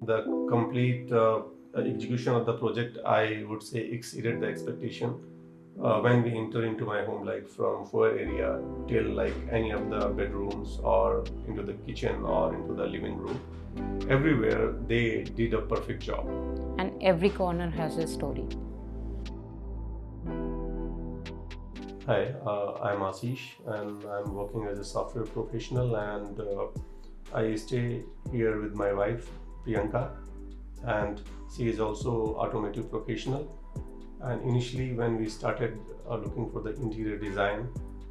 The complete execution of the project, I would say, exceeded the expectation. When we enter into my home, like from foyer area till like any of the bedrooms or into the kitchen or into the living room, everywhere they did a perfect job. And every corner has a story. Hi, I'm Ashish and I'm working as a software professional, and I stay here with my wife Priyanka, and she is also automotive professional. And initially when we started looking for the interior design,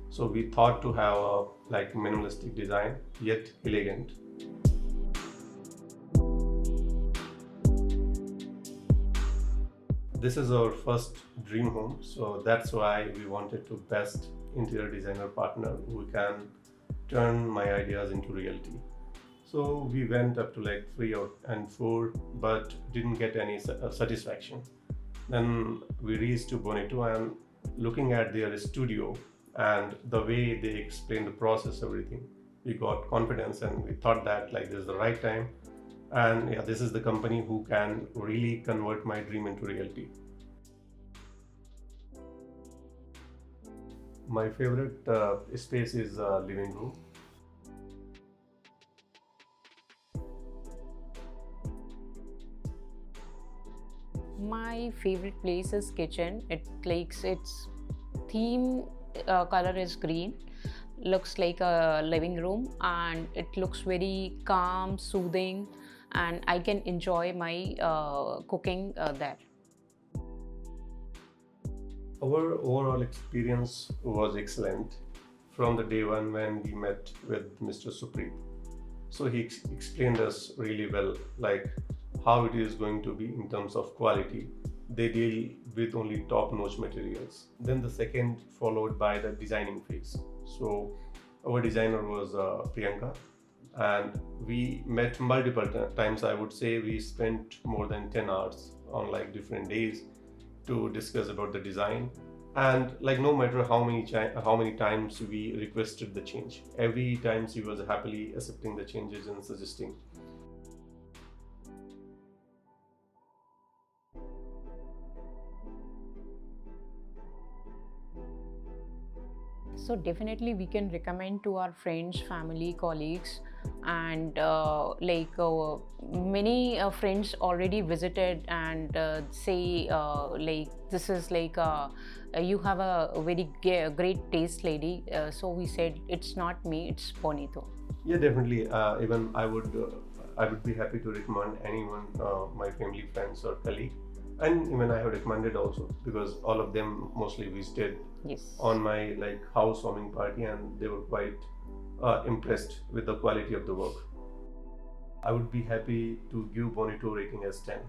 so we thought to have a like minimalistic design yet elegant. This is our first dream home, so that's why we wanted to best interior designer partner who can turn my ideas into reality. So we went up to like 3 and 4, but didn't get any satisfaction. Then we reached to Bonito, and looking at their studio and the way they explain the process, everything, we got confidence and we thought that like this is the right time, and yeah, this is the company who can really convert my dream into reality. My favorite space is living room. My favorite place is kitchen. It likes its theme color is green, looks like a living room, and it looks very calm, soothing, and I can enjoy my cooking there. Our overall experience was excellent from the day one when we met with Mr. Supreet. So he explained us really well, like how it is going to be in terms of quality. They deal with only top-notch materials. Then the second followed by the designing phase. So our designer was Priyanka, and we met multiple times. I would say we spent more than 10 hours on like different days to discuss about the design, and like no matter how many times we requested the change, every time she was happily accepting the changes and suggesting. So definitely we can recommend to our friends, family, colleagues, and many friends already visited and say like this is like you have a very great taste, lady. So we said it's not me, it's Bonito. Yeah, definitely. Even I would be happy to recommend anyone, my family, friends, or colleague, and even I have recommended also because all of them mostly visited Yes. on my like housewarming party, and they were quite impressed with the quality of the work. I would be happy to give Bonito rating as 10.